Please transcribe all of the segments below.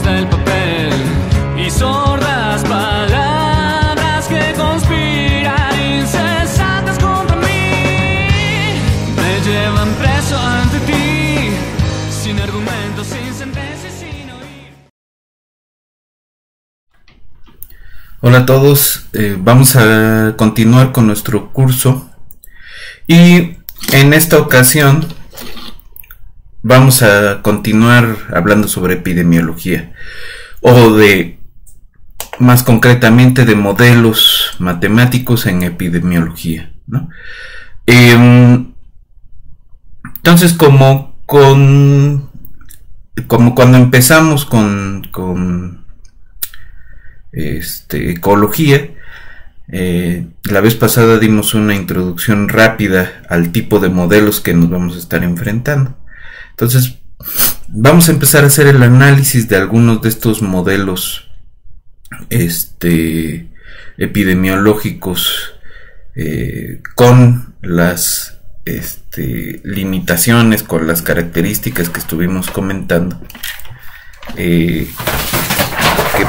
hasta el papel y sordas palabras que conspiran incesantes contra mí. Me llevan preso ante ti, sin argumentos, sin sentencias, sin oír. Hola a todos, vamos a continuar con nuestro curso y en esta ocasión vamos a continuar hablando sobre epidemiología o más concretamente de modelos matemáticos en epidemiología, ¿no? Entonces, como cuando empezamos con ecología, la vez pasada dimos una introducción rápida al tipo de modelos que nos vamos a estar enfrentando. Entonces vamos a empezar a hacer el análisis de algunos de estos modelos epidemiológicos con las limitaciones, con las características que estuvimos comentando, que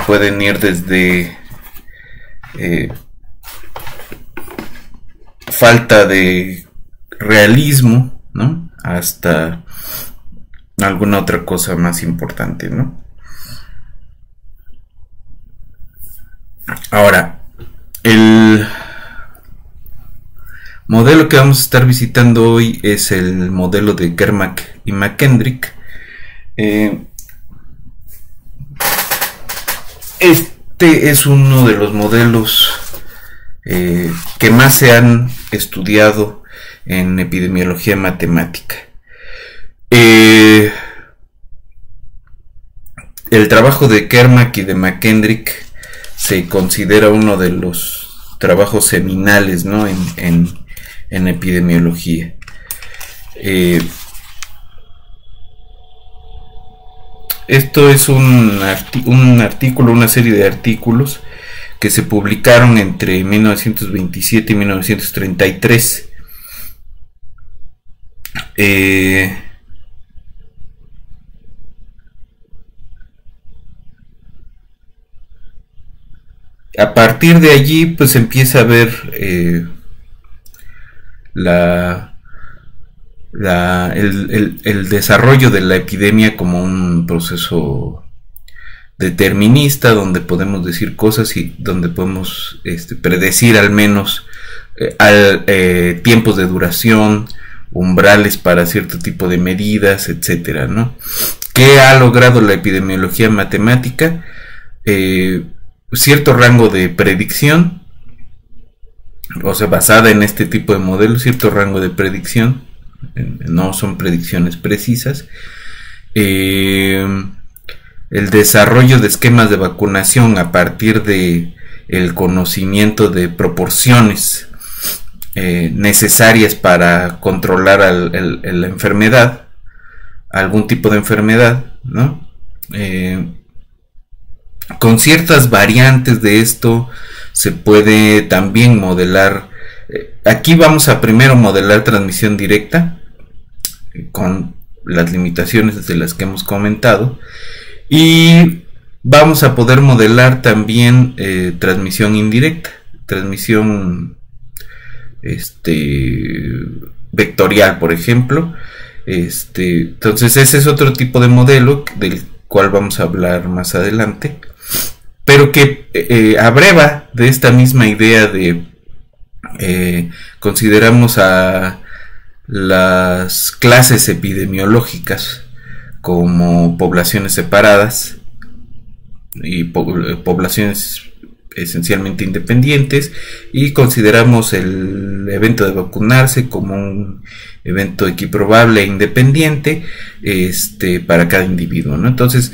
pueden ir desde falta de realismo, ¿no?, hasta alguna otra cosa más importante, ¿no? Ahora, el modelo que vamos a estar visitando hoy es el modelo de Kermack y McKendrick. Este es uno de los modelos que más se han estudiado en epidemiología matemática. El trabajo de Kermack y de McKendrick se considera uno de los trabajos seminales, ¿no?, en epidemiología. Esto es un artículo, una serie de artículos que se publicaron entre 1927 y 1933. A partir de allí, pues empieza a ver el desarrollo de la epidemia como un proceso determinista, donde podemos decir cosas y donde podemos predecir al menos tiempos de duración, umbrales para cierto tipo de medidas, etcétera, ¿no? ¿Qué ha logrado la epidemiología matemática? Cierto rango de predicción, o sea, basada en este tipo de modelos, cierto rango de predicción, no son predicciones precisas. El desarrollo de esquemas de vacunación a partir de el conocimiento de proporciones necesarias para controlar la enfermedad, algún tipo de enfermedad, ¿no? Con ciertas variantes de esto se puede también modelar. Aquí vamos a primero modelar transmisión directa con las limitaciones de las que hemos comentado, y vamos a poder modelar también transmisión indirecta, transmisión vectorial, por ejemplo. Entonces ese es otro tipo de modelo del cual vamos a hablar más adelante, pero que abreva de esta misma idea de consideramos a las clases epidemiológicas como poblaciones separadas y poblaciones esencialmente independientes, y consideramos el evento de vacunarse como un evento equiprobable e independiente para cada individuo, ¿no? Entonces,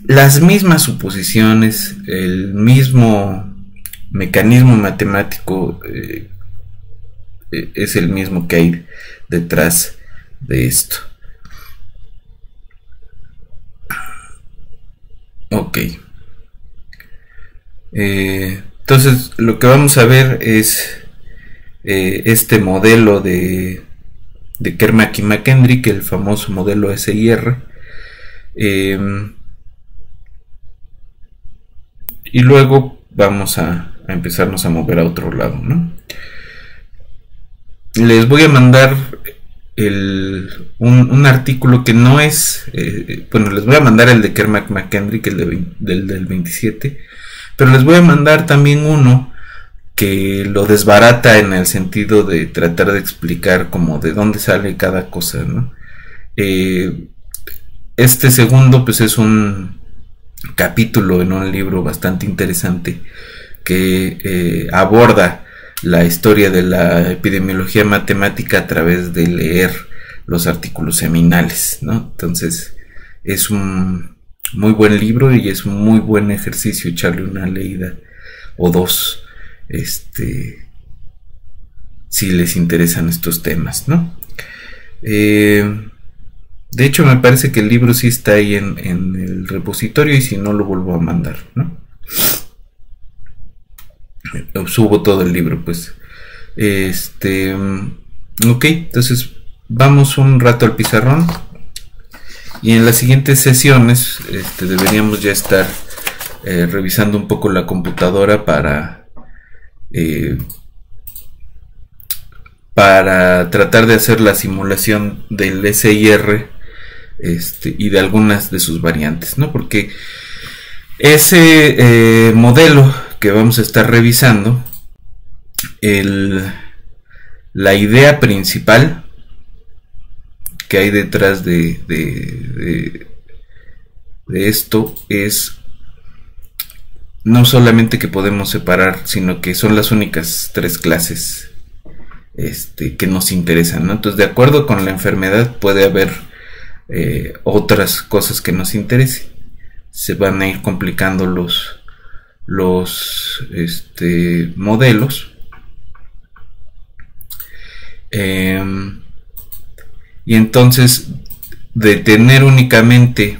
las mismas suposiciones, el mismo mecanismo matemático es el mismo que hay detrás de esto. Ok. Entonces lo que vamos a ver es este modelo de Kermack y McKendrick, el famoso modelo SIR. y luego vamos a empezarnos a mover a otro lado, ¿no? Les voy a mandar un artículo que no es, bueno, les voy a mandar el de Kermack McKendrick, el del 27, pero les voy a mandar también uno que lo desbarata en el sentido de tratar de explicar como de dónde sale cada cosa, ¿no? Este segundo pues es un capítulo en un libro bastante interesante que aborda la historia de la epidemiología matemática a través de leer los artículos seminales, ¿no? Entonces es un muy buen libro y es un muy buen ejercicio echarle una leída o dos, si les interesan estos temas, ¿no? De hecho me parece que el libro sí está ahí en el repositorio, y si no lo vuelvo a mandar, ¿no? Subo todo el libro, pues. Ok, entonces vamos un rato al pizarrón, y en las siguientes sesiones deberíamos ya estar revisando un poco la computadora para tratar de hacer la simulación del SIR y de algunas de sus variantes, ¿no? Porque ese modelo que vamos a estar revisando, la idea principal que hay detrás de esto es no solamente que podemos separar, sino que son las únicas tres clases que nos interesan, ¿no? Entonces, de acuerdo con la enfermedad, puede haber otras cosas que nos interesen. Se van a ir complicando los modelos, y entonces, de tener únicamente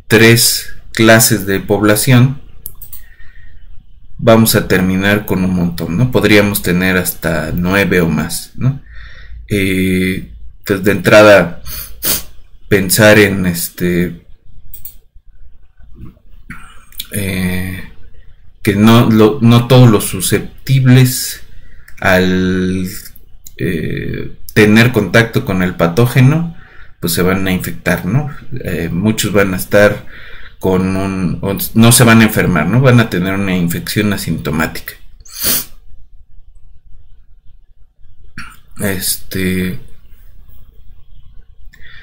tres clases de población, vamos a terminar con un montón, ¿no? Podríamos tener hasta 9 o más, ¿no? Entonces, de entrada, pensar en que no todos los susceptibles al tener contacto con el patógeno pues se van a infectar, ¿no? Muchos van a estar no se van a enfermar, ¿no? Van a tener una infección asintomática.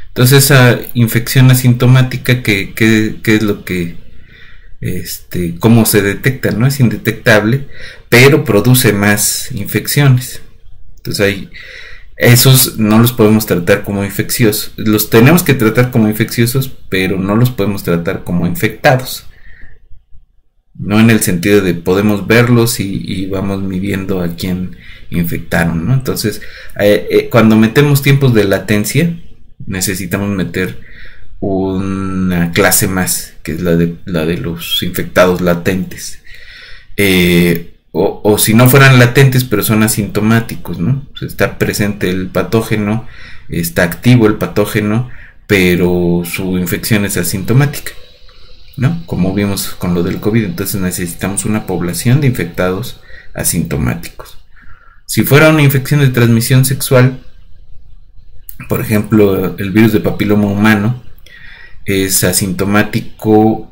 Entonces, esa infección asintomática, ¿qué es lo que cómo se detecta? ¿No? Es indetectable, pero produce más infecciones. Entonces esos no los podemos tratar como infecciosos. Los tenemos que tratar como infecciosos, pero no los podemos tratar como infectados. No en el sentido de podemos verlos y vamos midiendo a quién infectaron, ¿no? Entonces, cuando metemos tiempos de latencia, necesitamos meter una clase más, que es la de los infectados latentes. O si no fueran latentes, pero son asintomáticos, ¿no? O sea, está presente el patógeno, está activo el patógeno, pero su infección es asintomática, ¿no? Como vimos con lo del COVID. Entonces necesitamos una población de infectados asintomáticos. Si fuera una infección de transmisión sexual, por ejemplo, el virus de papiloma humano, es asintomático,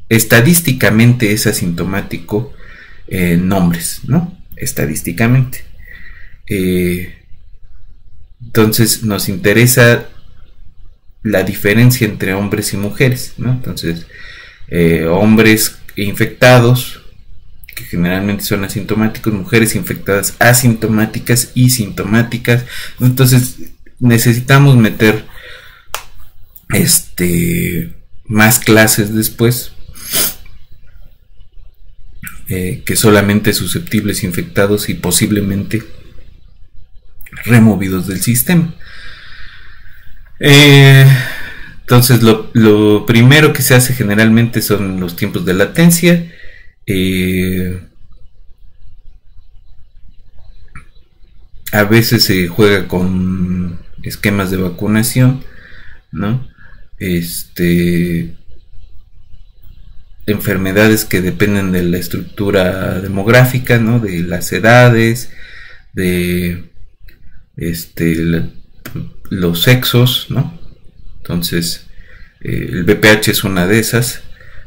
estadísticamente es asintomático en hombres, ¿no? Estadísticamente. Entonces nos interesa la diferencia entre hombres y mujeres, ¿no? Entonces, hombres infectados, que generalmente son asintomáticos, mujeres infectadas asintomáticas y sintomáticas. Entonces necesitamos meter más clases después, que solamente susceptibles, infectados y posiblemente removidos del sistema. Entonces lo primero que se hace generalmente son los tiempos de latencia. A veces se juega con esquemas de vacunación, ¿no? enfermedades que dependen de la estructura demográfica, ¿no? De las edades, de los sexos, ¿no? Entonces, el BPH es una de esas,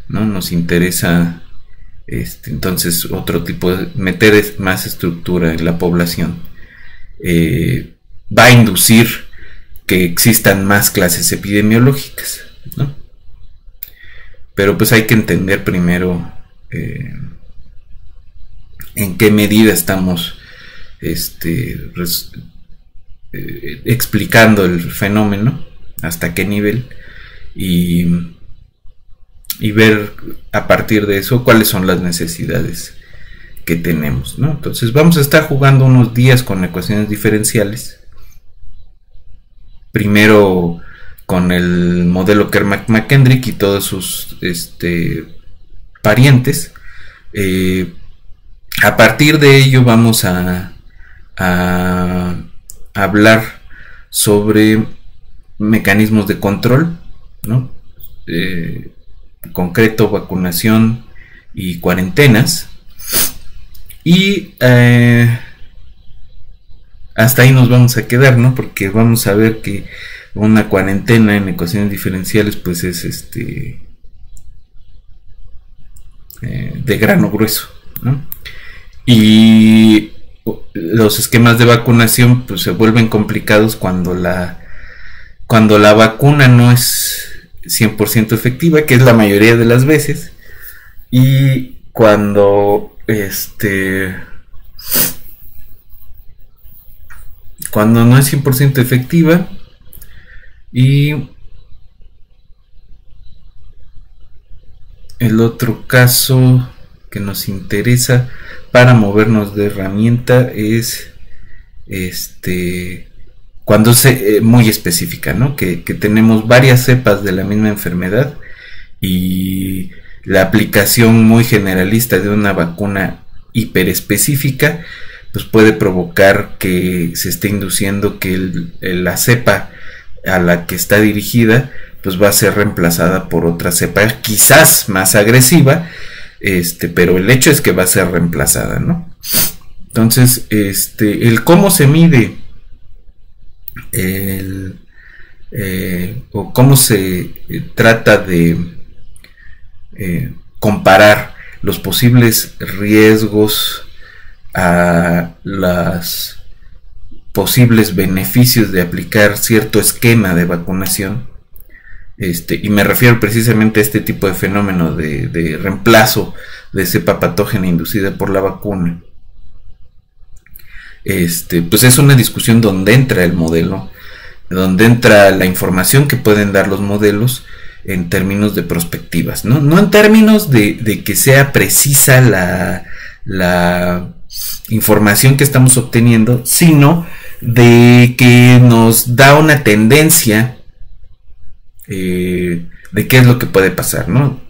¿no? Nos interesa entonces otro tipo de meter más estructura en la población. Va a inducir que existan más clases epidemiológicas, ¿no? Pero pues hay que entender primero en qué medida estamos explicando el fenómeno, hasta qué nivel, y ver a partir de eso cuáles son las necesidades que tenemos, ¿no? Entonces vamos a estar jugando unos días con ecuaciones diferenciales. Primero con el modelo Kerr-McKendrick y todos sus parientes. A partir de ello vamos a hablar sobre mecanismos de control, ¿no? Concreto, vacunación y cuarentenas. Y hasta ahí nos vamos a quedar, ¿no? Porque vamos a ver que una cuarentena en ecuaciones diferenciales pues es de grano grueso, ¿no? Y los esquemas de vacunación pues se vuelven complicados cuando la vacuna no es 100% efectiva, que es la mayoría de las veces, y cuando no es 100% efectiva, y el otro caso que nos interesa para movernos de herramienta es cuando es muy específica, ¿no? Que tenemos varias cepas de la misma enfermedad y la aplicación muy generalista de una vacuna hiperespecífica pues puede provocar que se esté induciendo que la cepa a la que está dirigida pues va a ser reemplazada por otra cepa quizás más agresiva, pero el hecho es que va a ser reemplazada, ¿no? Entonces, el cómo se mide o cómo se trata de comparar los posibles riesgos a los posibles beneficios de aplicar cierto esquema de vacunación, y me refiero precisamente a este tipo de fenómeno de reemplazo de cepa patógena inducida por la vacuna. Pues es una discusión donde entra el modelo, donde entra la información que pueden dar los modelos en términos de perspectivas, no en términos de que sea precisa la información que estamos obteniendo, sino de que nos da una tendencia de qué es lo que puede pasar, ¿no?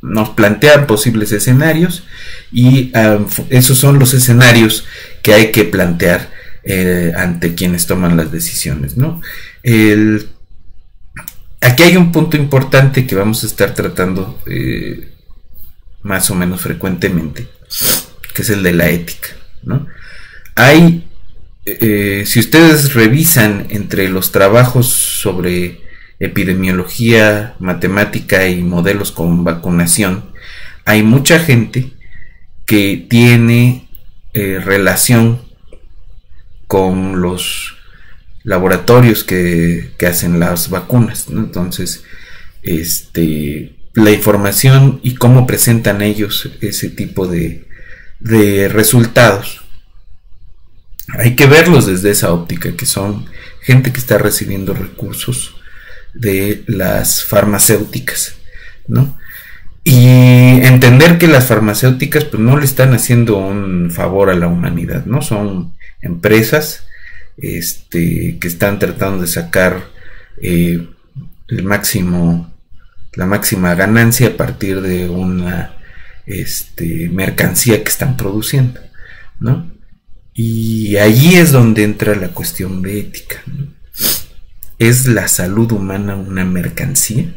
Nos plantean posibles escenarios y esos son los escenarios que hay que plantear ante quienes toman las decisiones, ¿no? Aquí hay un punto importante que vamos a estar tratando más o menos frecuentemente, que es el de la ética, ¿no? Hay, si ustedes revisan entre los trabajos sobre epidemiología, matemática y modelos con vacunación, hay mucha gente que tiene relación con los laboratorios que hacen las vacunas, ¿no? Entonces, la información y cómo presentan ellos ese tipo de resultados, hay que verlos desde esa óptica, que son gente que está recibiendo recursos de las farmacéuticas, ¿no? Y entender que las farmacéuticas pues no le están haciendo un favor a la humanidad, ¿no? Son empresas que están tratando de sacar la máxima ganancia a partir de una mercancía que están produciendo, ¿no? Y allí es donde entra la cuestión de ética, ¿no? ¿Es la salud humana una mercancía?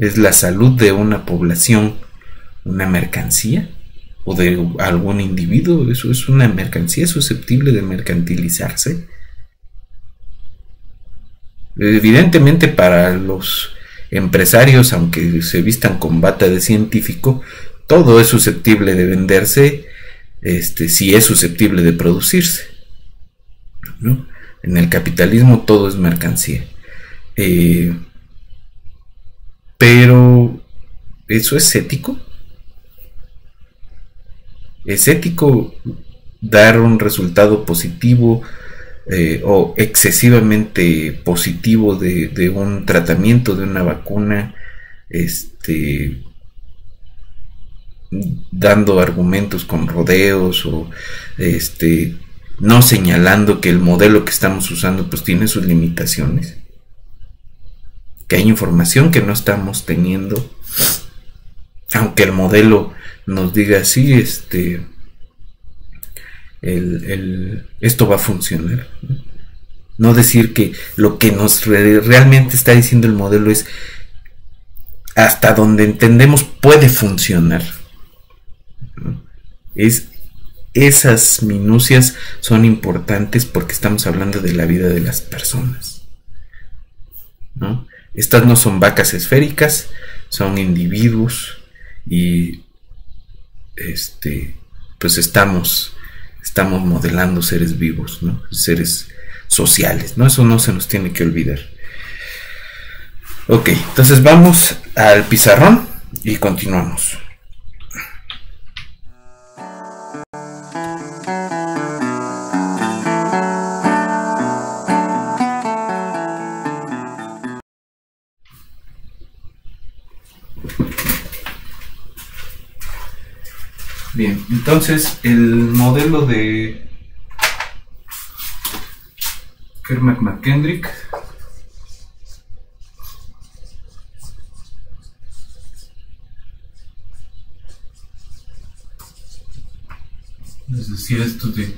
¿Es la salud de una población una mercancía? ¿O de algún individuo? ¿Eso es una mercancía susceptible de mercantilizarse? Evidentemente para los empresarios, aunque se vistan con bata de científico, todo es susceptible de venderse, si es susceptible de producirse, ¿no? En el capitalismo todo es mercancía. Pero ¿eso es ético? ¿Es ético dar un resultado positivo o excesivamente positivo de un tratamiento, de una vacuna, dando argumentos con rodeos o no señalando que el modelo que estamos usando pues tiene sus limitaciones, que hay información que no estamos teniendo, aunque el modelo nos diga sí, esto va a funcionar? No decir que lo que nos realmente está diciendo el modelo es hasta donde entendemos puede funcionar, ¿no? Esas minucias son importantes porque estamos hablando de la vida de las personas, ¿no? Estas no son vacas esféricas, son individuos y pues estamos modelando seres vivos, ¿no? Seres sociales, ¿no? Eso no se nos tiene que olvidar. Ok, entonces vamos al pizarrón y continuamos. Bien, entonces el modelo de Kermack-McKendrick es decir, esto de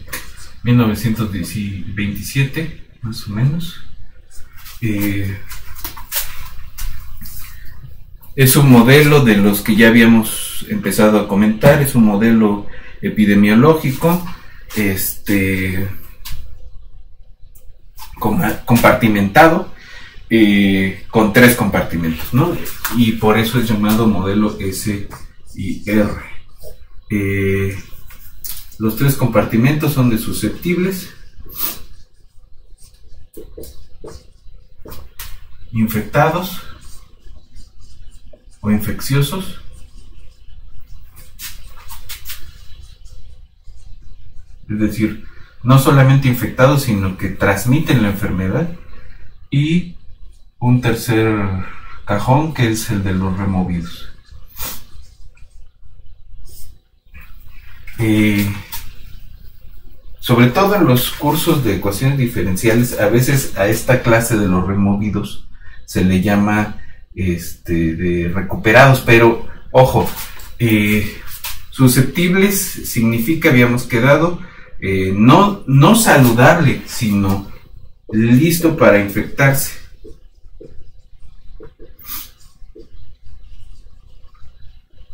1927 más o menos, es un modelo de los que ya habíamos empezado a comentar. Es un modelo epidemiológico, compartimentado, con 3 compartimentos, ¿no? Y por eso es llamado modelo SIR. Los 3 compartimentos son de susceptibles, infectados o infecciosos, es decir, no solamente infectados, sino que transmiten la enfermedad, y un tercer cajón que es el de los removidos. Sobre todo en los cursos de ecuaciones diferenciales, a veces a esta clase de los removidos se le llama de recuperados, pero ojo, susceptibles significa, habíamos quedado, no saludable, sino listo para infectarse.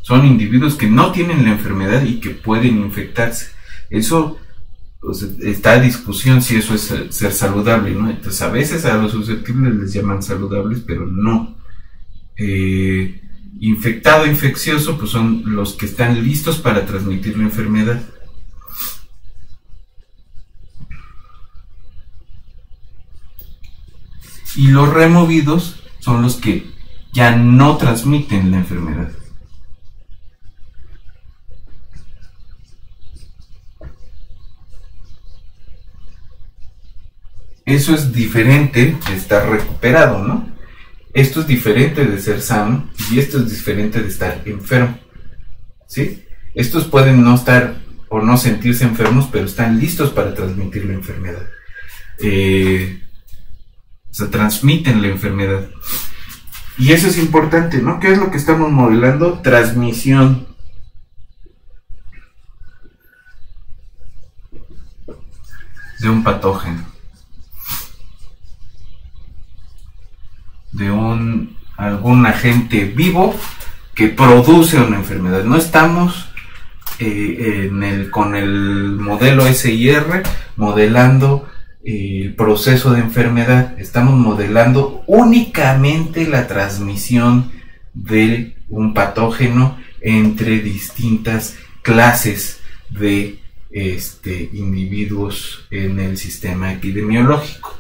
Son individuos que no tienen la enfermedad y que pueden infectarse. Eso, pues, está a discusión si eso es ser saludable, ¿no? Entonces a veces a los susceptibles les llaman saludables, pero no. Infectado, infeccioso, pues son los que están listos para transmitir la enfermedad. Y los removidos son los que ya no transmiten la enfermedad. Eso es diferente de estar recuperado, ¿no? Esto es diferente de ser sano y esto es diferente de estar enfermo, ¿sí? Estos pueden no estar o no sentirse enfermos, pero están listos para transmitir la enfermedad. O sea, transmiten la enfermedad. Y eso es importante, ¿no? ¿Qué es lo que estamos modelando? Transmisión. De un patógeno. De algún algún agente vivo que produce una enfermedad. No estamos con el modelo SIR modelando el proceso de enfermedad. Estamos modelando únicamente la transmisión de un patógeno entre distintas clases de individuos en el sistema epidemiológico.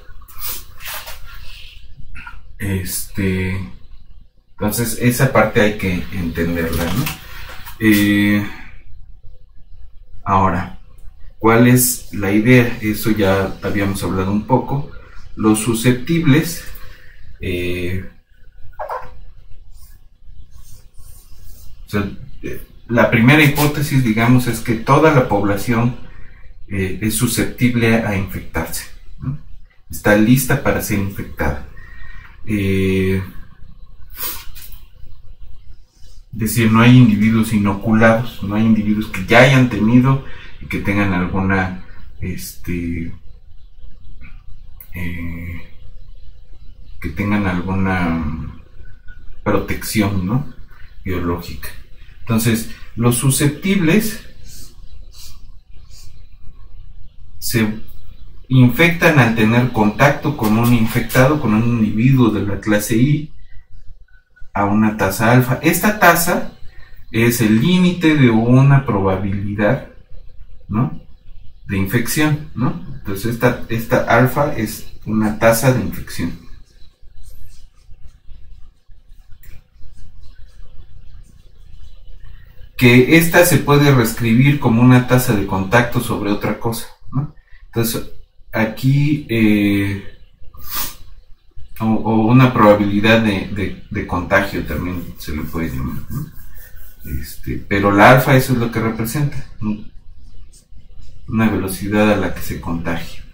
Entonces esa parte hay que entenderla, ¿no? Ahora, ¿cuál es la idea? Eso ya habíamos hablado un poco. Los susceptibles la primera hipótesis, digamos, es que toda la población es susceptible a infectarse, ¿no? Está lista para ser infectada. Es decir, no hay individuos inoculados, no hay individuos que ya hayan tenido y que tengan alguna protección, ¿no?, biológica. Entonces, los susceptibles se infectan al tener contacto con un infectado, con un individuo de la clase I, a una tasa alfa. Esta tasa es el límite de una probabilidad, ¿no?, de infección, ¿no? Entonces esta alfa es una tasa de infección. Que esta se puede reescribir como una tasa de contacto sobre otra cosa, ¿no? Entonces aquí o una probabilidad de contagio también se le puede llamar, ¿no? Pero la alfa, eso es lo que representa, ¿no?, una velocidad a la que se contagia.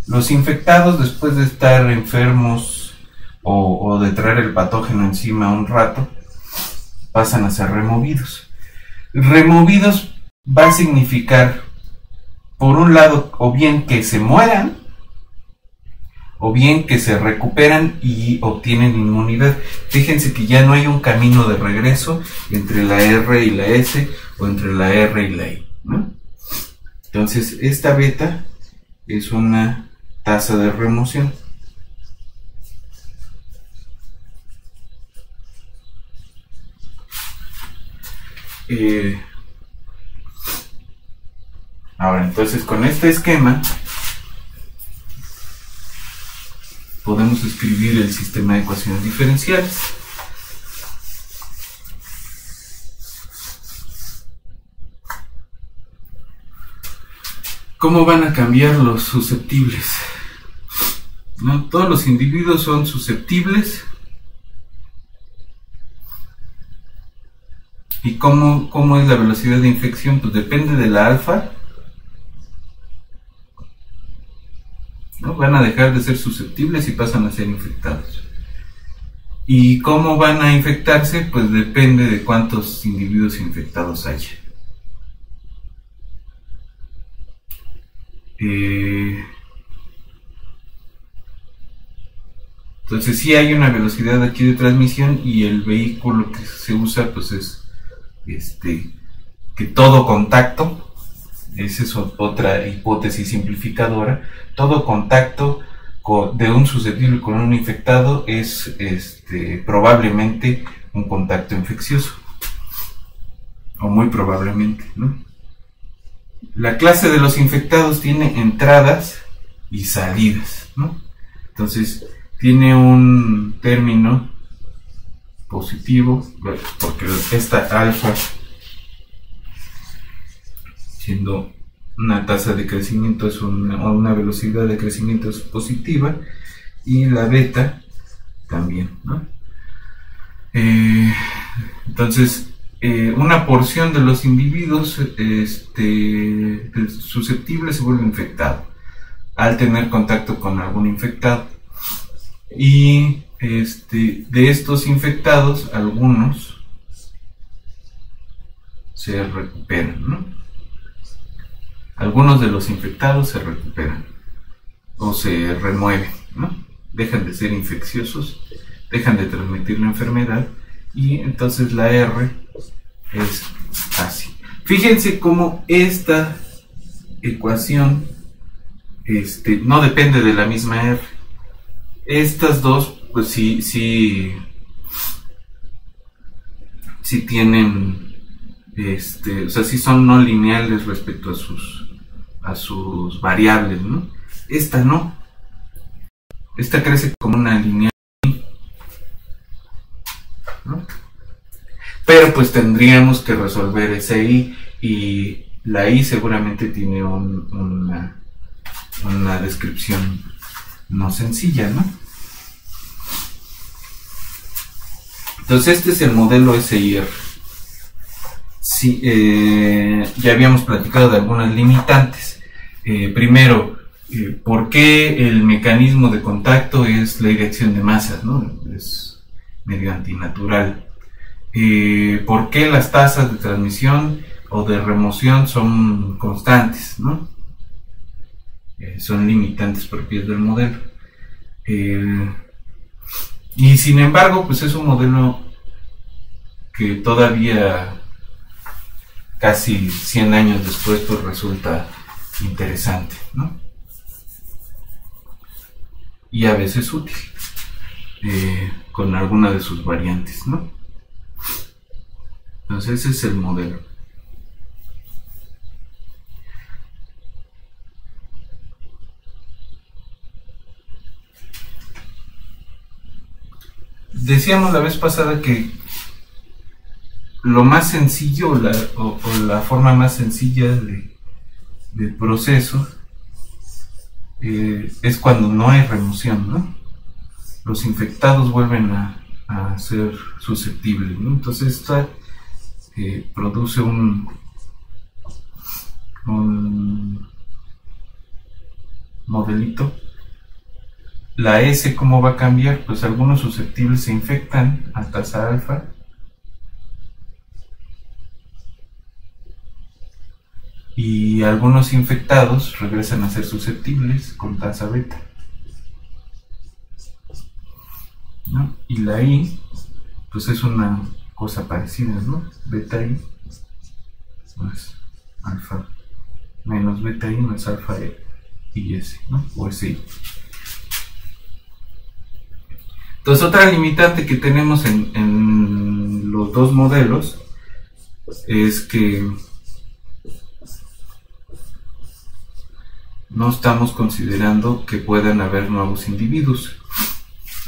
Los infectados, después de estar enfermos o de traer el patógeno encima un rato, pasan a ser removidos. Removidos va a significar, por un lado, o bien que se mueran, o bien que se recuperan y obtienen inmunidad. Fíjense que ya no hay un camino de regreso entre la R y la S, o entre la R y la I, ¿no? Entonces, esta beta es una tasa de remoción. Ahora, entonces, con este esquema podemos escribir el sistema de ecuaciones diferenciales. ¿Cómo van a cambiar los susceptibles? ¿No? Todos los individuos son susceptibles. ¿Y cómo es la velocidad de infección? Pues depende de la alfa, ¿no? Van a dejar de ser susceptibles y pasan a ser infectados. ¿Y cómo van a infectarse? Pues depende de cuántos individuos infectados haya. Entonces sí hay una velocidad aquí de transmisión, y el vehículo que se usa pues es que todo contacto, esa es otra hipótesis simplificadora, todo contacto de un susceptible con un infectado es probablemente un contacto infeccioso, o muy probablemente, ¿no? La clase de los infectados tiene entradas y salidas, ¿no? Entonces tiene un término positivo, porque esta alfa, siendo una tasa de crecimiento, es una velocidad de crecimiento es positiva, y la beta también, ¿no? Entonces una porción de los individuos susceptibles se vuelve infectado al tener contacto con algún infectado, y de estos infectados, algunos se recuperan, ¿no? Algunos de los infectados se recuperan. o se remueven, ¿no? Dejan de ser infecciosos, dejan de transmitir la enfermedad y entonces la R es así. Fíjense cómo esta ecuación no depende de la misma R. Estas dos, pues sí tienen, o sea, sí son no lineales respecto a sus variables, ¿no? Esta no. Esta crece como una lineal, ¿no? Pero pues tendríamos que resolver ese I, y la I seguramente tiene una descripción no sencilla, ¿no? Entonces este es el modelo SIR. Sí, ya habíamos platicado de algunas limitantes. Primero, ¿por qué el mecanismo de contacto es la dirección de masas, ¿no? Es medio antinatural. ¿Por qué las tasas de transmisión o de remoción son constantes, ¿no? Son limitantes propias del modelo. Y sin embargo, pues es un modelo que todavía casi 100 años después pues resulta interesante, ¿no? Y a veces útil, con alguna de sus variantes, ¿no? Entonces ese es el modelo. Decíamos la vez pasada que lo más sencillo o la forma más sencilla del proceso es cuando no hay remoción, ¿no? Los infectados vuelven a ser susceptibles, ¿no? Entonces esta produce un modelito. La S, ¿cómo va a cambiar? Pues algunos susceptibles se infectan a tasa alfa y algunos infectados regresan a ser susceptibles con tasa beta, ¿no? Y la I, pues es una cosa parecida, ¿no? Beta I más alfa menos beta I más alfa y S, ¿no? O SI. Entonces otra limitante que tenemos en los dos modelos es que no estamos considerando que puedan haber nuevos individuos.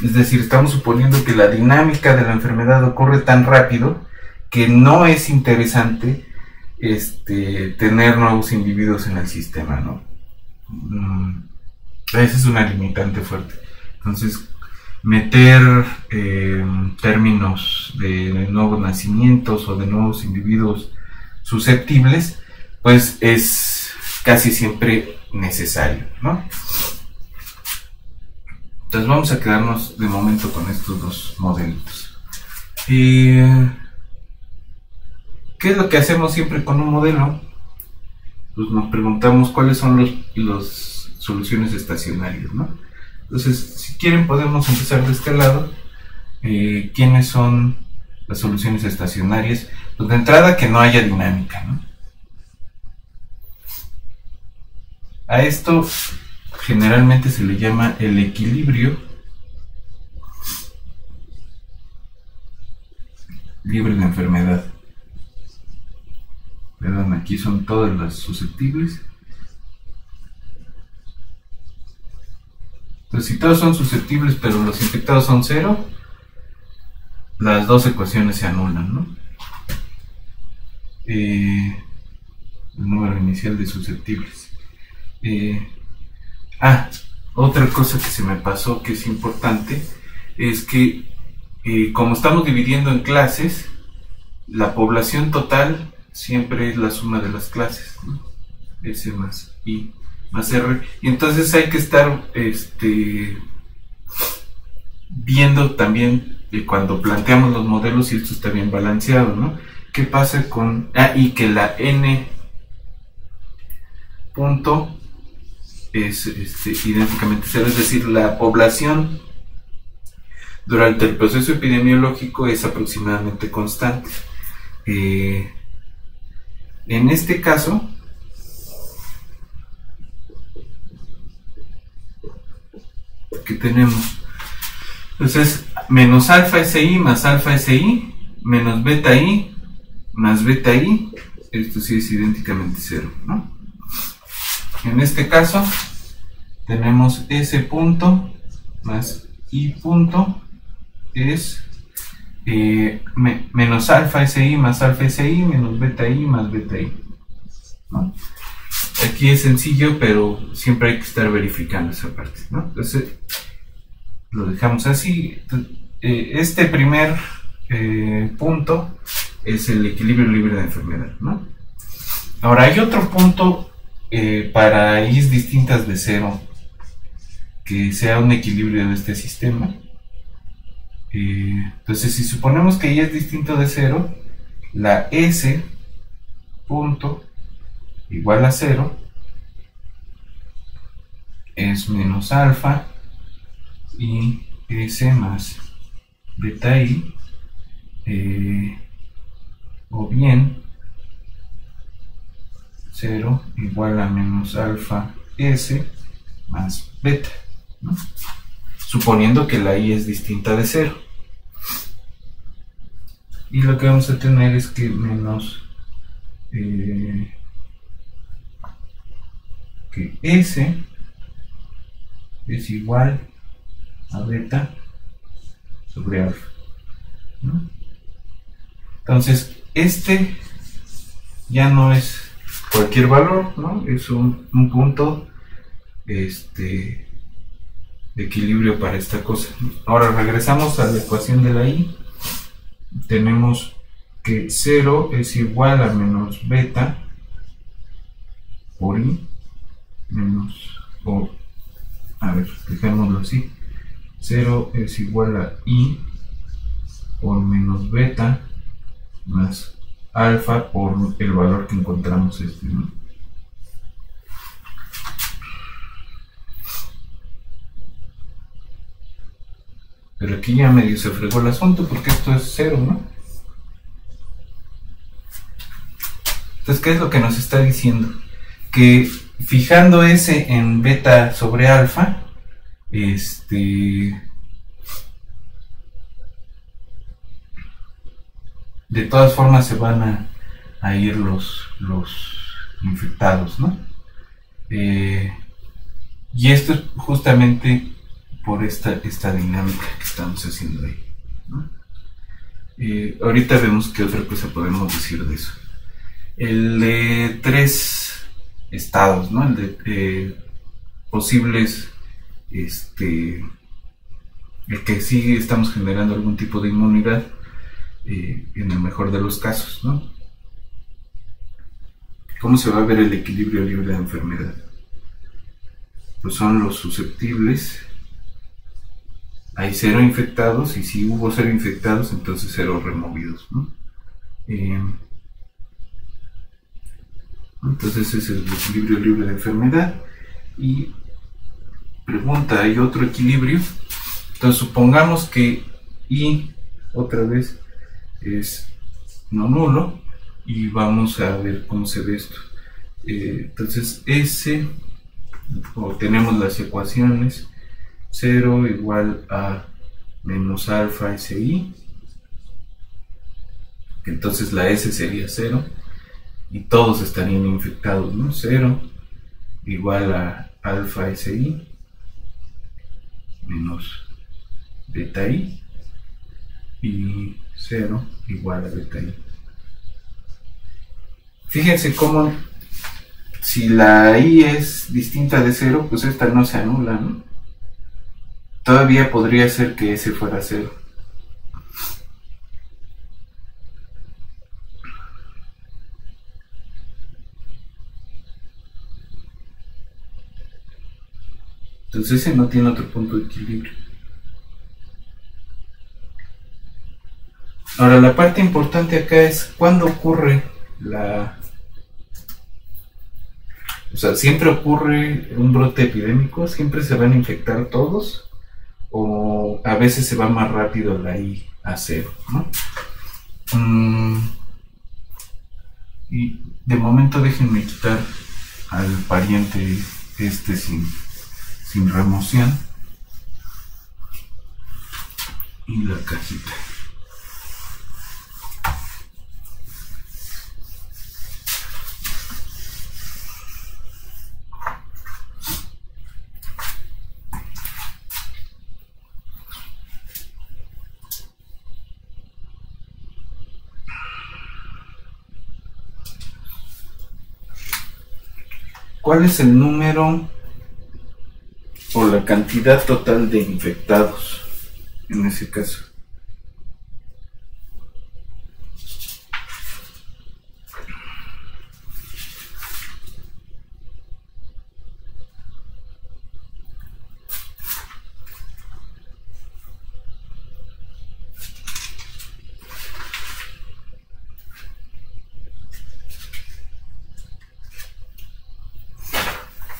Es decir, estamos suponiendo que la dinámica de la enfermedad ocurre tan rápido que no es interesante tener nuevos individuos en el sistema, ¿no? Esa es una limitante fuerte. Entonces, meter términos de nuevos nacimientos o de nuevos individuos susceptibles, pues es casi siempre necesario, ¿no? Entonces vamos a quedarnos de momento con estos dos modelitos. ¿Qué es lo que hacemos siempre con un modelo? Pues nos preguntamos cuáles son las soluciones estacionarias, ¿no? Entonces, si quieren podemos empezar de este lado. ¿Quiénes son las soluciones estacionarias? Pues de entrada que no haya dinámica, ¿no? A esto generalmente se le llama el equilibrio libre de enfermedad. Perdón, aquí son todas las susceptibles. Entonces, si todos son susceptibles pero los infectados son 0, las dos ecuaciones se anulan, ¿no? El número inicial de susceptibles. Otra cosa que se me pasó que es importante es que como estamos dividiendo en clases, la población total siempre es la suma de las clases, ¿no? S más I más R, y entonces hay que estar viendo también cuando planteamos los modelos si esto está bien balanceado, ¿no? ¿Qué pasa con y que la n punto es idénticamente cero, es decir, la población durante el proceso epidemiológico es aproximadamente constante. En este caso, ¿qué tenemos? Entonces, menos alfa SI más alfa SI menos beta I más beta I, esto sí es idénticamente cero, ¿no? En este caso, tenemos S punto más I punto es menos alfa SI más alfa SI menos beta I más beta I, ¿no? Aquí es sencillo, pero siempre hay que estar verificando esa parte, ¿no? Entonces, lo dejamos así. Este primer punto es el equilibrio libre de enfermedad, ¿no? Ahora, hay otro punto para I's distintas de cero que sea un equilibrio de este sistema. Entonces, si suponemos que Y es distinto de cero, la S punto igual a cero es menos alfa y S más beta I, o bien 0 igual a menos alfa S más beta, ¿no? Suponiendo que la I es distinta de 0. Y lo que vamos a tener es que menos que S es igual a beta sobre alfa, ¿no? Entonces, este ya no es cualquier valor, ¿no? Es un punto de equilibrio para esta cosa. Ahora regresamos a la ecuación de la I. Tenemos que 0 es igual a menos beta por I menos, a ver, dejémoslo así, 0 es igual a I por menos beta más alfa por el valor que encontramos ¿no? Pero aquí ya medio se fregó el asunto porque esto es 0, ¿no? Entonces, ¿qué es lo que nos está diciendo? Que fijando S en beta sobre alfa, de todas formas se van a ir los infectados, ¿no? Y esto es justamente por esta dinámica que estamos haciendo ahí, ¿no? Ahorita vemos qué otra cosa podemos decir de eso. El de 3 estados, ¿no? El de posibles, el que sí estamos generando algún tipo de inmunidad, en el mejor de los casos, ¿no? ¿Cómo se va a ver el equilibrio libre de enfermedad? Pues son los susceptibles. Hay 0 infectados, y si hubo 0 infectados, entonces 0 removidos, ¿no? Entonces ese es el equilibrio libre de enfermedad. Y pregunta, ¿hay otro equilibrio? Entonces supongamos que I otra vez es no nulo, y vamos a ver cómo se ve esto. Entonces tenemos las ecuaciones: 0 igual a menos alfa SI, entonces la S sería 0 y todos estarían infectados, ¿no? 0 igual a alfa SI menos beta I, y 0 igual a beta I. Fíjense cómo si la I es distinta de 0, pues esta no se anula, ¿no? Todavía podría ser que ese fuera 0. Entonces ese no tiene otro punto de equilibrio. Ahora la parte importante acá es cuándo ocurre la O sea, siempre ocurre un brote epidémico, siempre se van a infectar todos, o a veces se va más rápido la I a 0, ¿no? Y de momento déjenme quitar al pariente sin remoción y la cajita. ¿Cuál es el número o la cantidad total de infectados en ese caso?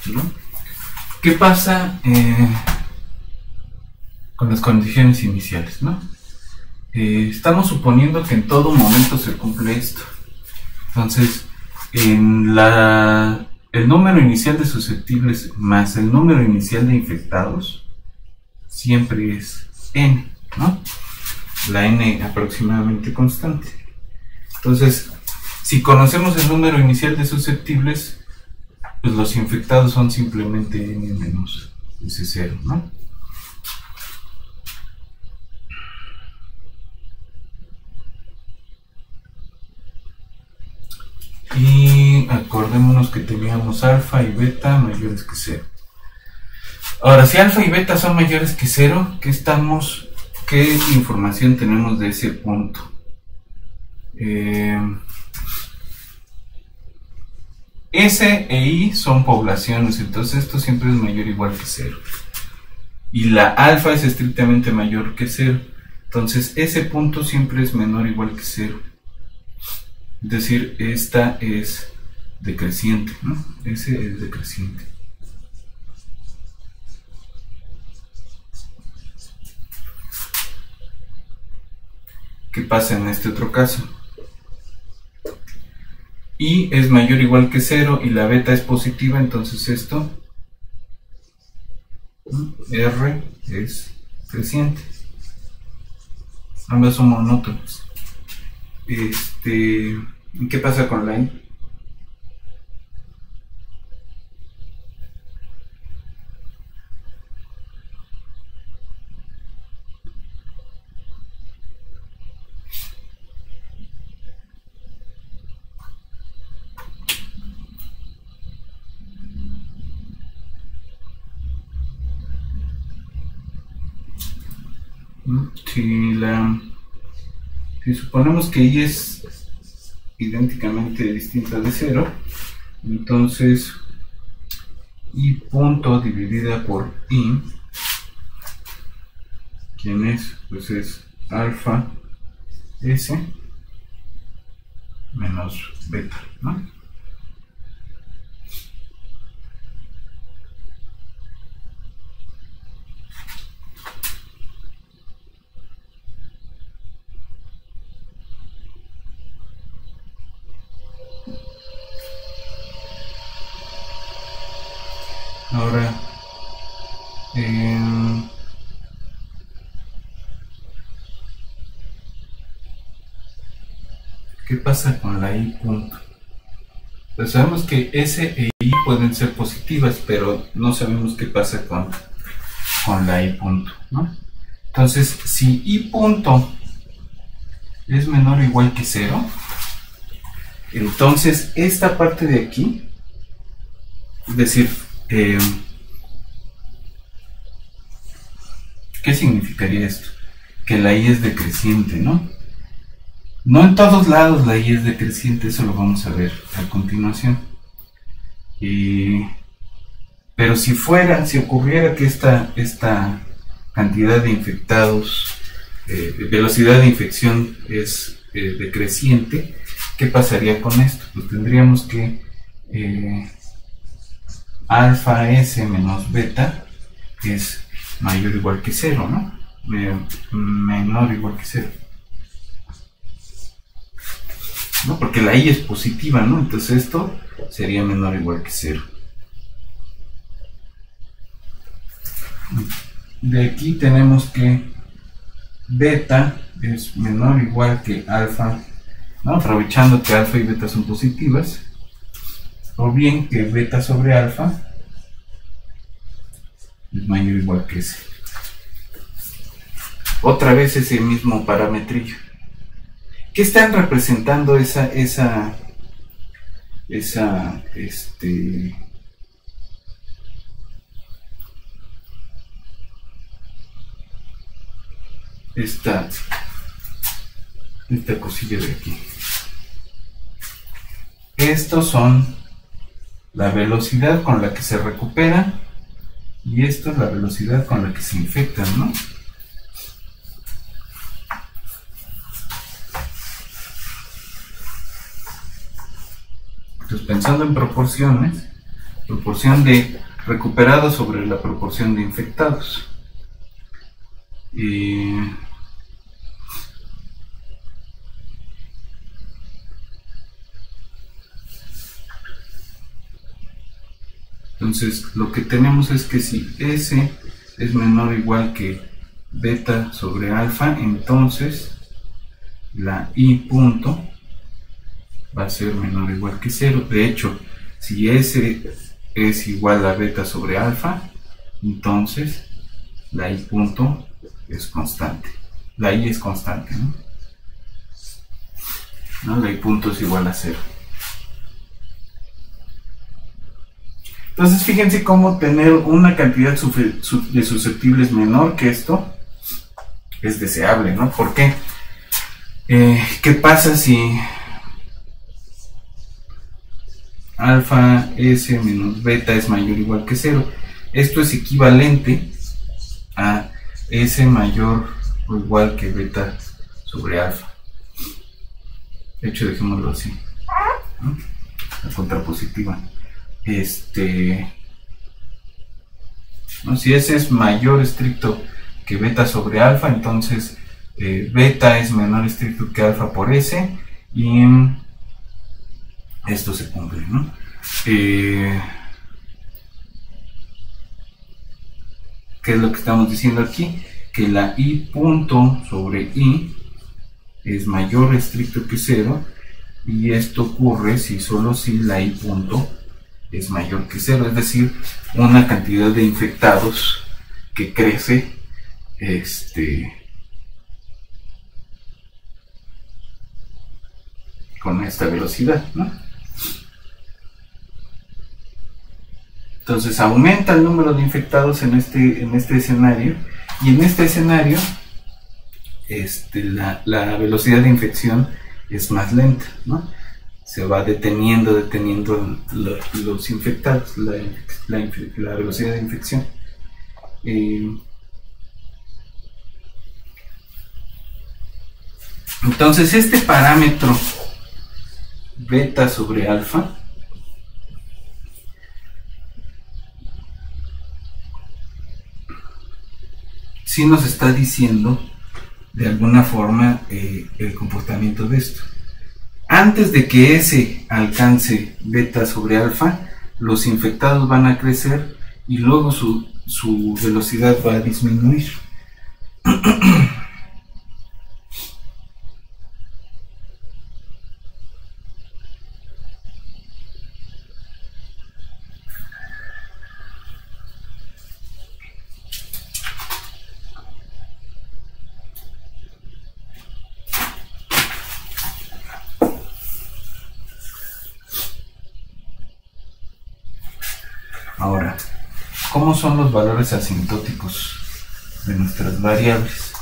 ¿No? ¿Qué pasa con las condiciones iniciales, ¿no? Estamos suponiendo que en todo momento se cumple esto. Entonces, el número inicial de susceptibles más el número inicial de infectados siempre es n, ¿no? La n aproximadamente constante. Entonces, si conocemos el número inicial de susceptibles, pues los infectados son simplemente n menos ese 0, ¿no? Y acordémonos que teníamos alfa y beta mayores que 0. Ahora, si alfa y beta son mayores que 0, ¿qué información tenemos de ese punto? S e I son poblaciones, entonces esto siempre es mayor o igual que 0. Y la alfa es estrictamente mayor que 0. Entonces ese punto siempre es menor o igual que 0. Es decir, esta es decreciente, ¿no? Ese es decreciente. ¿Qué pasa en este otro caso? I es mayor o igual que 0 y la beta es positiva, entonces esto R es creciente. Ambas son monótonas. ¿Qué pasa con la I? Si suponemos que I es idénticamente distinta de 0, entonces I punto dividida por I, ¿quién es? Pues es alfa S menos beta, ¿no? Ahora, ¿qué pasa con la I punto? Pues sabemos que S e I pueden ser positivas, pero no sabemos qué pasa con la I punto, ¿no? Entonces, si I punto es menor o igual que 0, entonces esta parte de aquí, es decir, ¿qué significaría esto? Que la I es decreciente, ¿no? No en todos lados la I es decreciente, eso lo vamos a ver a continuación. Pero si ocurriera que esta cantidad de infectados, velocidad de infección es decreciente, ¿qué pasaría con esto? Pues tendríamos que alfa S menos beta es mayor o igual que 0, ¿no? Menor o igual que 0. ¿No? Porque la I es positiva, ¿no? Entonces esto sería menor o igual que 0. De aquí tenemos que beta es menor o igual que alfa, ¿no? Aprovechando que alfa y beta son positivas, o bien que beta sobre alfa es mayor o igual que S. Otra vez ese mismo parametrillo. ¿Qué están representando esta cosilla de aquí? Estos son la velocidad con la que se recupera y esto es la velocidad con la que se infectan, ¿no? Entonces, pensando en proporciones, proporción de recuperados sobre la proporción de infectados. Entonces, lo que tenemos es que si S es menor o igual que beta sobre alfa, entonces la I punto va a ser menor o igual que 0. De hecho, si S es igual a beta sobre alfa, entonces la I punto es constante. La I es constante, ¿no? La I punto es igual a 0. Entonces, fíjense cómo tener una cantidad de susceptibles menor que esto es deseable, ¿no? ¿Por qué? ¿Qué pasa si alfa S menos beta es mayor o igual que 0? Esto es equivalente a S mayor o igual que beta sobre alfa. De hecho, dejémoslo así, ¿no? La contrapositiva. ¿No? Si S es mayor estricto que beta sobre alfa, entonces beta es menor estricto que alfa por S, y esto se cumple, ¿no? ¿Qué es lo que estamos diciendo aquí? Que la I punto sobre I es mayor estricto que 0, y esto ocurre si solo si la I punto es mayor que 0, es decir, una cantidad de infectados que crece con esta velocidad, ¿no? Entonces aumenta el número de infectados en este escenario, y en este escenario la velocidad de infección es más lenta, ¿no? Se va deteniendo los infectados, la velocidad de infección. Entonces este parámetro beta sobre alfa sí nos está diciendo de alguna forma el comportamiento de esto. Antes de que S alcance beta sobre alfa, los infectados van a crecer y luego su velocidad va a disminuir. Ahora, ¿cómo son los valores asintóticos de nuestras variables?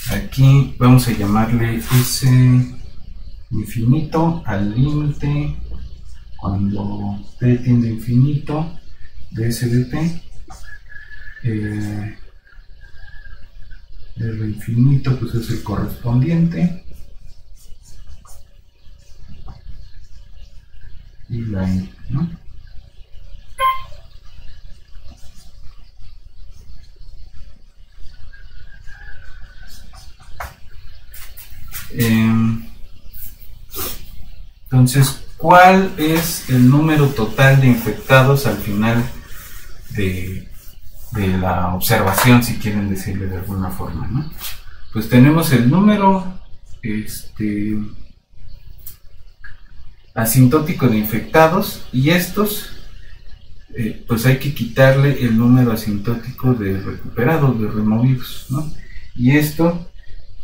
Aquí vamos a llamarle S infinito al límite cuando t tiende a infinito de S de t. R infinito pues es el correspondiente, y la I, ¿no? Entonces, ¿cuál es el número total de infectados al final de la observación, si quieren decirle de alguna forma, ¿no? Pues tenemos el número asintótico de infectados, y estos pues hay que quitarle el número asintótico de recuperados, de removidos, ¿no? Y esto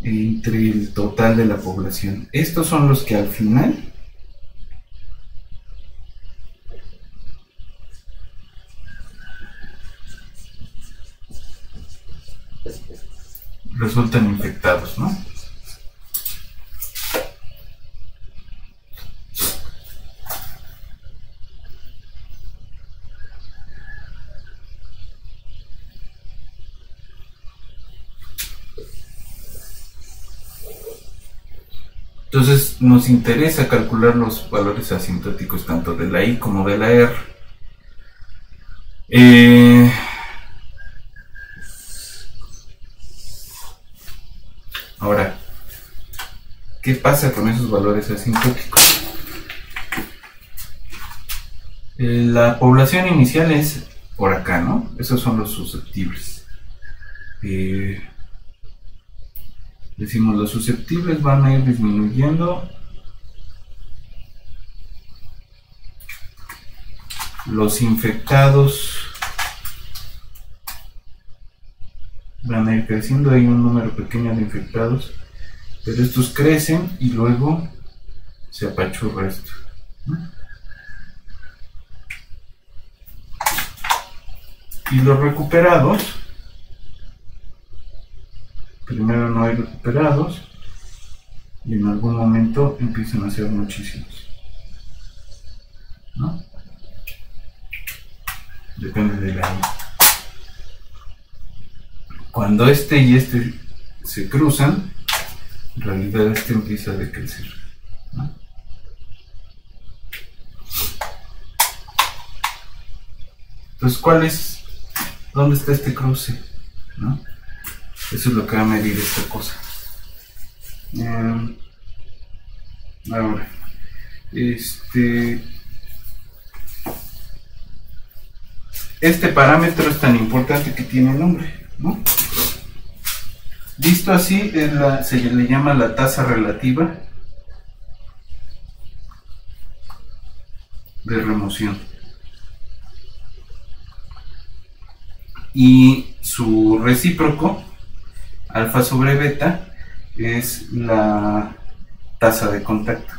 entre el total de la población. Estos son los que al final resultan infectados, ¿no? Entonces nos interesa calcular los valores asintóticos tanto de la I como de la R. Ahora, ¿qué pasa con esos valores asintóticos? La población inicial es por acá, ¿no? Esos son los susceptibles. Decimos, los susceptibles van a ir disminuyendo. Los infectados van a ir creciendo. Hay un número pequeño de infectados, pero estos crecen y luego se apachurra esto, ¿no? Y los recuperados, primero no hay recuperados y en algún momento empiezan a ser muchísimos, ¿no? Depende de la I. Cuando este y este se cruzan, en realidad este empieza a decrecer, ¿no? Entonces, ¿dónde está este cruce, ¿no? Eso es lo que va a medir esta cosa. Ahora, este parámetro es tan importante que tiene nombre, ¿no? Visto así, se le llama la tasa relativa de remoción. Y su recíproco, alfa sobre beta, es la tasa de contacto.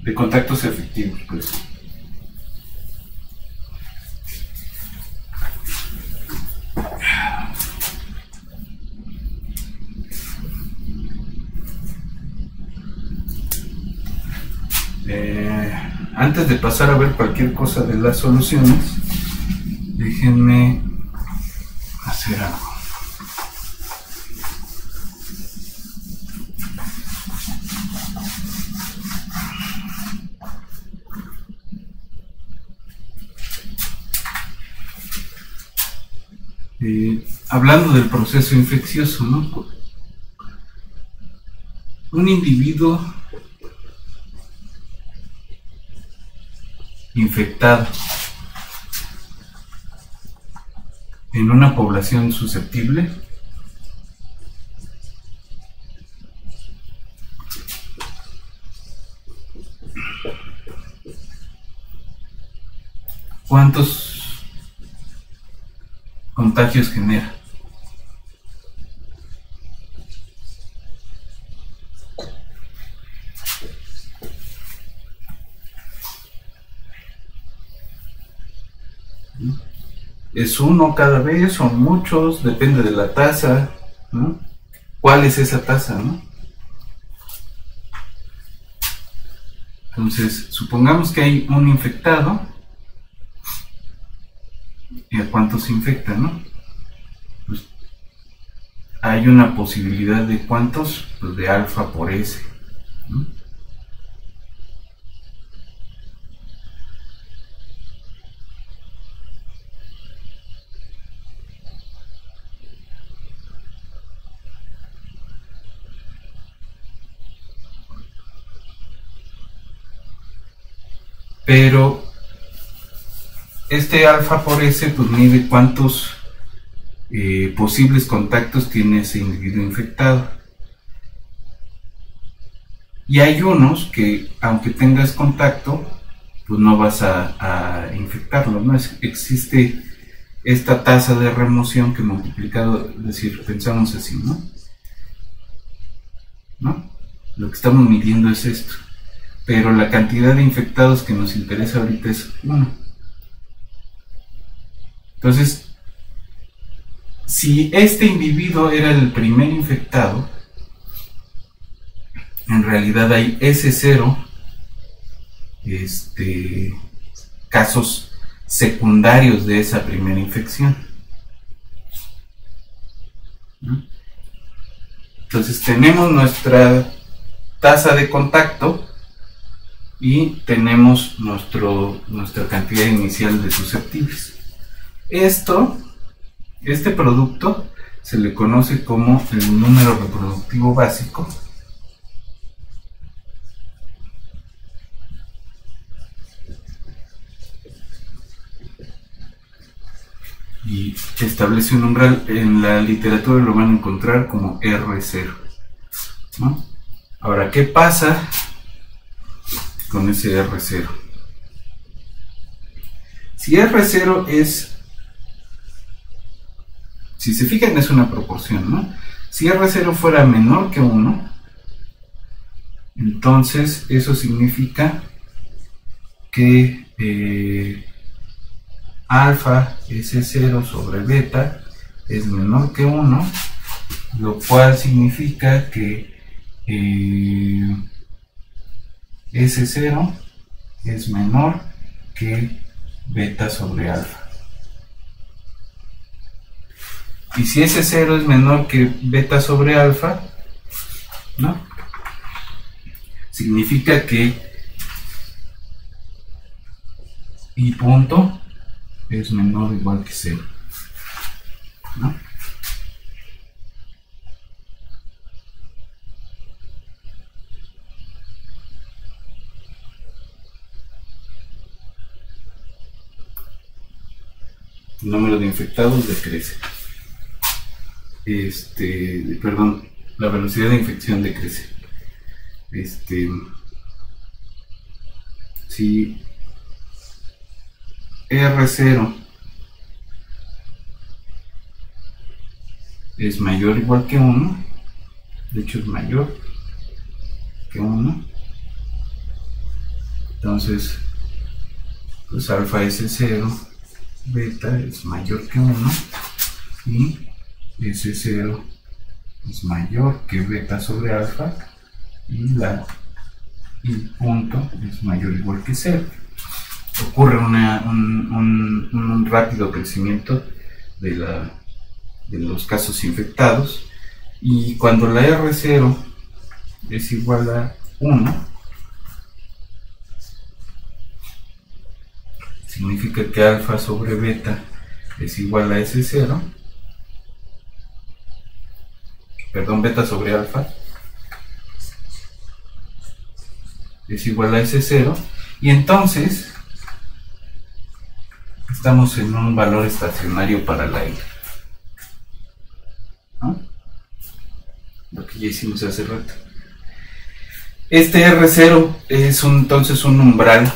De contactos efectivos, pues. Antes de pasar a ver cualquier cosa de las soluciones, déjenme hacer algo. Hablando del proceso infeccioso, ¿no? Un individuo infectado en una población susceptible ¿cuántos contagios genera? ¿Es uno cada vez? ¿Son muchos? Depende de la tasa, ¿no? ¿Cuál es esa tasa, no? Entonces, supongamos que hay un infectado. ¿Y a cuántos se infecta, no? Pues hay una posibilidad de cuántos, pues de alfa por S, ¿no? pero este alfa por S pues mide cuántos posibles contactos tiene ese individuo infectado. Y hay unos que, aunque tengas contacto, pues no vas a infectarlo, ¿no? Existe esta tasa de remoción que multiplicado, es decir, pensamos así, ¿no? Lo que estamos midiendo es esto, pero la cantidad de infectados que nos interesa ahorita es 1. Entonces, si este individuo era el primer infectado, en realidad hay S0 casos secundarios de esa primera infección, ¿no? Entonces tenemos nuestra tasa de contacto y tenemos nuestra cantidad inicial de susceptibles. Este producto se le conoce como el número reproductivo básico, y establece un umbral. En la literatura lo van a encontrar como R0, ¿no? Ahora, ¿qué pasa con ese R0? Si R0 si se fijan, es una proporción, ¿no? Si R0 fuera menor que 1, entonces eso significa que alfa S0 sobre beta es menor que 1, lo cual significa que S0 es menor que beta sobre alfa. Y si S0 es menor que beta sobre alfa, ¿no? Significa que I punto es menor o igual que 0, ¿no? El número de infectados decrece. Perdón, la velocidad de infección decrece. Si R0 es mayor o igual que 1, de hecho es mayor que 1, entonces pues alfa S0 beta es mayor que 1 y S0 es mayor que beta sobre alfa y la I punto es mayor o igual que 0. Ocurre un rápido crecimiento de los casos infectados, y cuando la R0 es igual a 1, significa que alfa sobre beta es igual a S0, perdón, beta sobre alfa es igual a S0, y entonces estamos en un valor estacionario para la I, ¿no? Lo que ya hicimos hace rato. Este R0 es entonces un umbral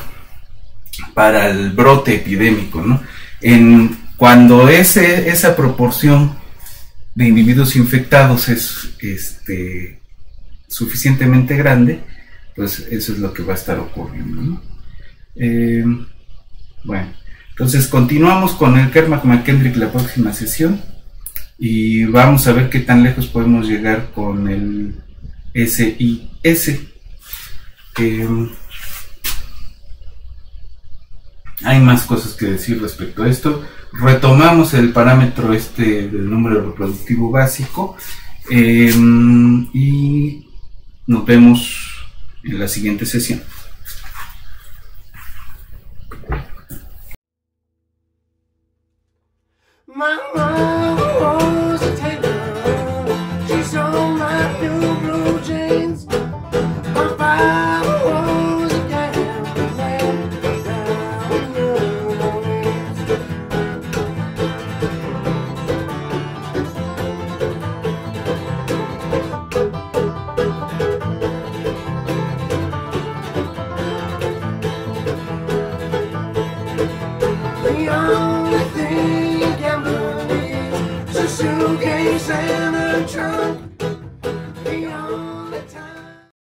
para el brote epidémico, ¿no? Cuando esa proporción de individuos infectados es suficientemente grande, pues eso es lo que va a estar ocurriendo, ¿no? Bueno, entonces continuamos con el Kermack-McKendrick la próxima sesión y vamos a ver qué tan lejos podemos llegar con el SIS. Hay más cosas que decir respecto a esto. Retomamos el parámetro del número reproductivo básico y nos vemos en la siguiente sesión. My mama was a tailor. She saw my new blue jeans. My father was a gambler. keys and a trunk.